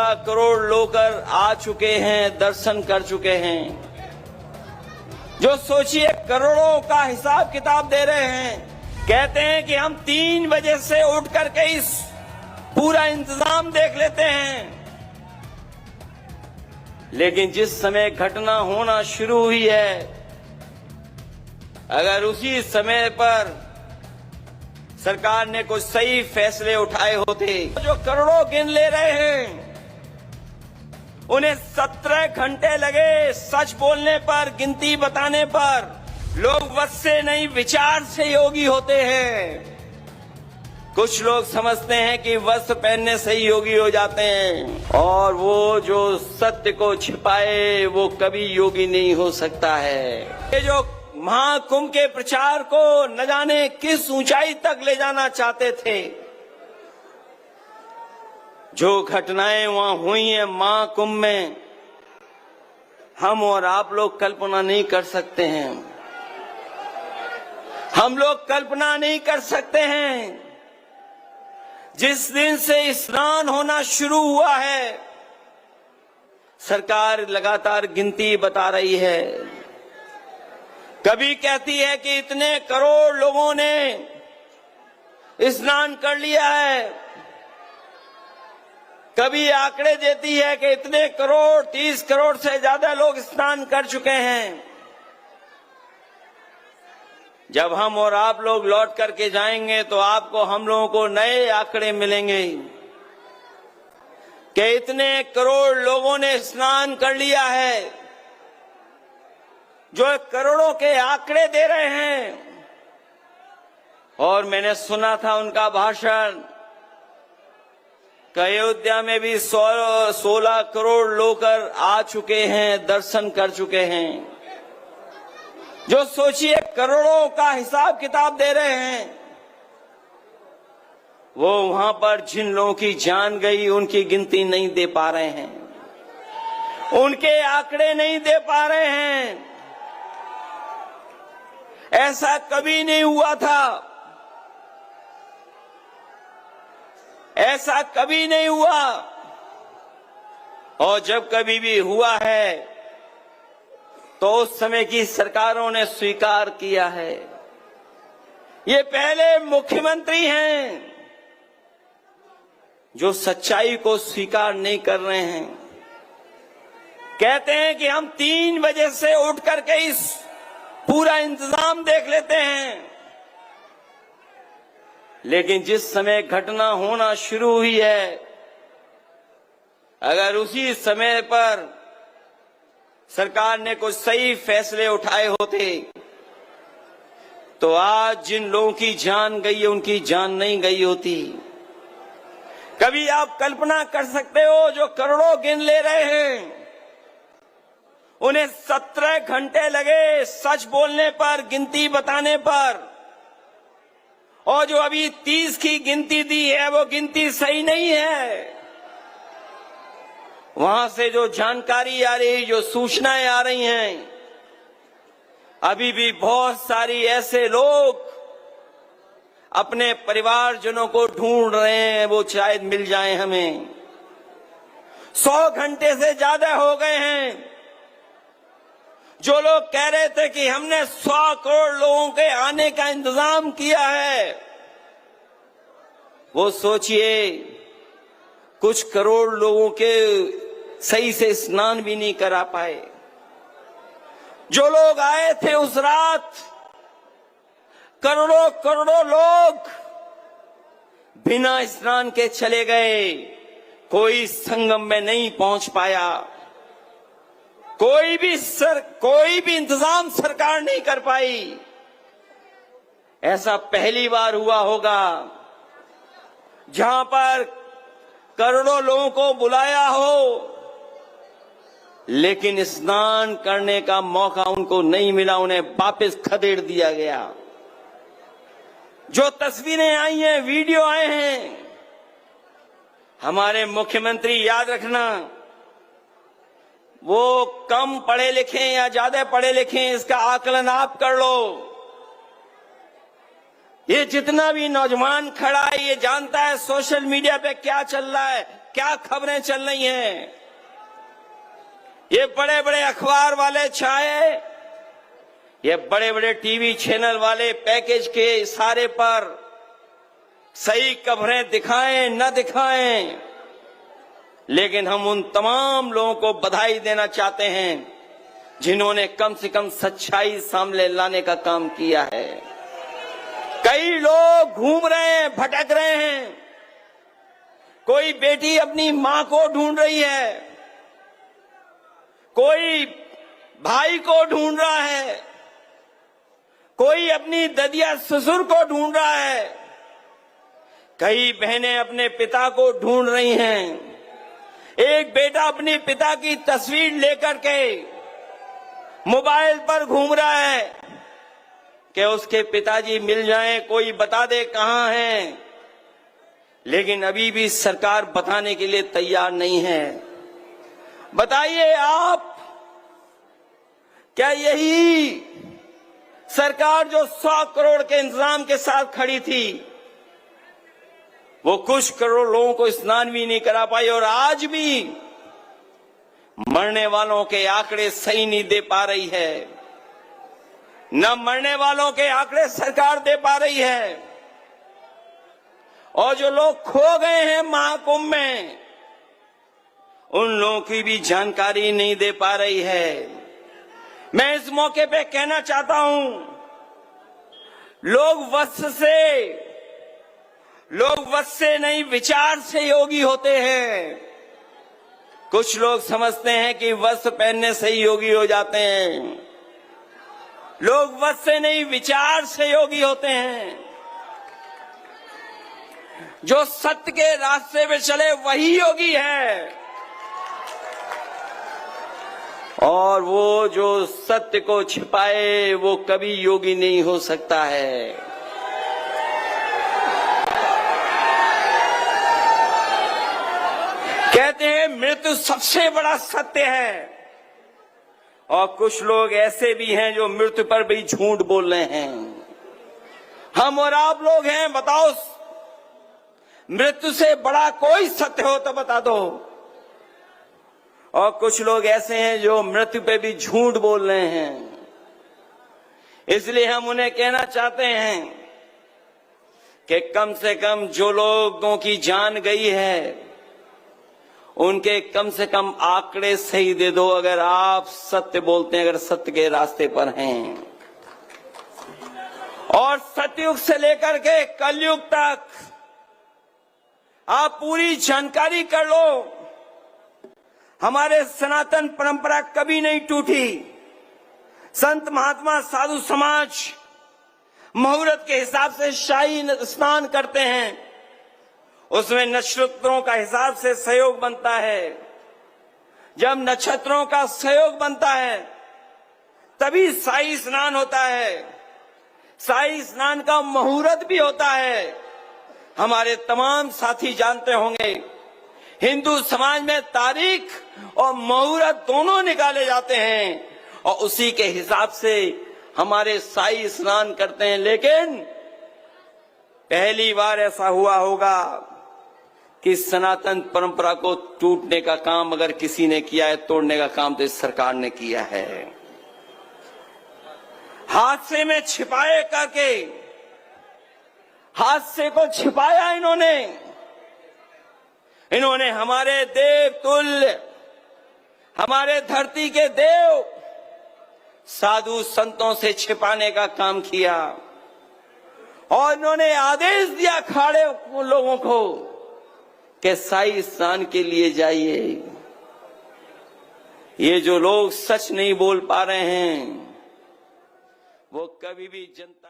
16 करोड़ लोग आ चुके हैं, दर्शन कर चुके हैं। जो सोचिए करोड़ों का हिसाब किताब दे रहे हैं, कहते हैं कि हम 3 बजे से उठ करके इस पूरा इंतजाम देख लेते हैं। लेकिन जिस समय घटना होना शुरू हुई है, अगर उसी समय पर सरकार ने कुछ सही फैसले उठाए होते, जो करोड़ों गिन ले रहे हैं उन्हें 17 घंटे लगे सच बोलने पर, गिनती बताने पर। लोग वश से नहीं विचार से योगी होते हैं। कुछ लोग समझते हैं कि वस्त्र पहनने से ही योगी हो जाते हैं, और वो जो सत्य को छिपाए वो कभी योगी नहीं हो सकता है। ये जो महाकुंभ के प्रचार को न जाने किस ऊंचाई तक ले जाना चाहते थे, जो घटनाएं वहां हुई हैं महाकुंभ में, हम और आप लोग कल्पना नहीं कर सकते हैं। हम लोग कल्पना नहीं कर सकते हैं। जिस दिन से स्नान होना शुरू हुआ है, सरकार लगातार गिनती बता रही है। कभी कहती है कि इतने करोड़ लोगों ने स्नान कर लिया है, कभी आंकड़े देती है कि इतने करोड़, 30 करोड़ से ज्यादा लोग स्नान कर चुके हैं। जब हम और आप लोग लौट करके जाएंगे तो आपको, हम लोगों को नए आंकड़े मिलेंगे कि इतने करोड़ लोगों ने स्नान कर लिया है। जो करोड़ों के आंकड़े दे रहे हैं, और मैंने सुना था उनका भाषण, अयोध्या में भी 16 करोड़ लोग आ चुके हैं, दर्शन कर चुके हैं। जो सोचिए करोड़ों का हिसाब किताब दे रहे हैं, वो वहां पर जिन लोगों की जान गई उनकी गिनती नहीं दे पा रहे हैं, उनके आंकड़े नहीं दे पा रहे हैं। ऐसा कभी नहीं हुआ था, ऐसा कभी नहीं हुआ, और जब कभी भी हुआ है तो उस समय की सरकारों ने स्वीकार किया है। ये पहले मुख्यमंत्री हैं जो सच्चाई को स्वीकार नहीं कर रहे हैं। कहते हैं कि हम 3 बजे से उठ करके इस पूरा इंतजाम देख लेते हैं। लेकिन जिस समय घटना होना शुरू हुई है, अगर उसी समय पर सरकार ने कुछ सही फैसले उठाए होते, तो आज जिन लोगों की जान गई है उनकी जान नहीं गई होती। कभी आप कल्पना कर सकते हो, जो करोड़ों गिन ले रहे हैं उन्हें 17 घंटे लगे सच बोलने पर, गिनती बताने पर, और जो अभी 30 की गिनती दी है वो गिनती सही नहीं है। वहां से जो जानकारी आ रही, जो सूचनाएं आ रही हैं, अभी भी बहुत सारी ऐसे लोग अपने परिवारजनों को ढूंढ रहे हैं, वो शायद मिल जाएं हमें। 100 घंटे से ज्यादा हो गए हैं। जो लोग कह रहे थे कि हमने 100 करोड़ लोगों के आने का इंतजाम किया है, वो सोचिए कुछ करोड़ लोगों के सही से स्नान भी नहीं करा पाए। जो लोग आए थे उस रात, करोड़ों करोड़ों लोग बिना स्नान के चले गए। कोई संगम में नहीं पहुंच पाया। कोई भी इंतजाम सरकार नहीं कर पाई। ऐसा पहली बार हुआ होगा जहां पर करोड़ों लोगों को बुलाया हो, लेकिन स्नान करने का मौका उनको नहीं मिला, उन्हें वापस खदेड़ दिया गया। जो तस्वीरें आई हैं, वीडियो आए हैं, हमारे मुख्यमंत्री, याद रखना, वो कम पढ़े लिखे या ज्यादा पढ़े लिखे इसका आकलन आप कर लो। ये जितना भी नौजवान खड़ा है, ये जानता है सोशल मीडिया पे क्या चल रहा है, क्या खबरें चल रही हैं। ये बड़े बड़े अखबार वाले चाहे ये बड़े बड़े टीवी चैनल वाले पैकेज के इशारे पर सही खबरें दिखाएं न दिखाएं, लेकिन हम उन तमाम लोगों को बधाई देना चाहते हैं जिन्होंने कम से कम सच्चाई सामने लाने का काम किया है। कई लोग घूम रहे हैं, भटक रहे हैं। कोई बेटी अपनी मां को ढूंढ रही है, कोई भाई को ढूंढ रहा है, कोई अपनी ददिया ससुर को ढूंढ रहा है, कई बहनें अपने पिता को ढूंढ रही हैं। एक बेटा अपने पिता की तस्वीर लेकर के मोबाइल पर घूम रहा है कि उसके पिताजी मिल जाएं, कोई बता दे कहां हैं, लेकिन अभी भी सरकार बताने के लिए तैयार नहीं है। बताइए आप, क्या यही सरकार जो 100 करोड़ के इंतजाम के साथ खड़ी थी, वो कुछ करोड़ लोगों को स्नान भी नहीं करा पाई और आज भी मरने वालों के आंकड़े सही नहीं दे पा रही है। न मरने वालों के आंकड़े सरकार दे पा रही है, और जो लोग खो गए हैं महाकुंभ में, उन लोगों की भी जानकारी नहीं दे पा रही है। मैं इस मौके पे कहना चाहता हूं, लोग वस से नहीं विचार से योगी होते हैं। कुछ लोग समझते हैं कि वस्त्र पहनने से ही योगी हो जाते हैं। लोग वस्त्र से नहीं विचार से योगी होते हैं। जो सत्य के रास्ते पे चले वही योगी है, और वो जो सत्य को छिपाए वो कभी योगी नहीं हो सकता है। कहते हैं मृत्यु सबसे बड़ा सत्य है, और कुछ लोग ऐसे भी हैं जो मृत्यु पर भी झूठ बोल रहे हैं। हम और आप लोग हैं, बताओ मृत्यु से बड़ा कोई सत्य हो तो बता दो। और कुछ लोग ऐसे हैं जो मृत्यु पे भी झूठ बोल रहे हैं। इसलिए हम उन्हें कहना चाहते हैं कि कम से कम जो लोगों की जान गई है उनके कम से कम आंकड़े सही दे दो, अगर आप सत्य बोलते हैं, अगर सत्य के रास्ते पर हैं। और सतयुग से लेकर के कलयुग तक आप पूरी जानकारी कर लो। हमारे सनातन परंपरा कभी नहीं टूटी। संत महात्मा साधु समाज मुहूर्त के हिसाब से शाही स्नान करते हैं, उसमें नक्षत्रों का हिसाब से सहयोग बनता है। जब नक्षत्रों का सहयोग बनता है तभी शाही स्नान होता है। शाही स्नान का मुहूर्त भी होता है। हमारे तमाम साथी जानते होंगे, हिंदू समाज में तारीख और मुहूर्त दोनों निकाले जाते हैं, और उसी के हिसाब से हमारे शाही स्नान करते हैं। लेकिन पहली बार ऐसा हुआ होगा कि सनातन परंपरा को टूटने का काम अगर किसी ने किया है, तोड़ने का काम तो इस सरकार ने किया है। हादसे में छिपाए करके हादसे को छिपाया इन्होंने हमारे देव तुल्य, हमारे धरती के देव साधु संतों से छिपाने का काम किया, और इन्होंने आदेश दिया खाड़े लोगों को कि शाही स्नान के लिए जाइए। ये जो लोग सच नहीं बोल पा रहे हैं वो कभी भी जनता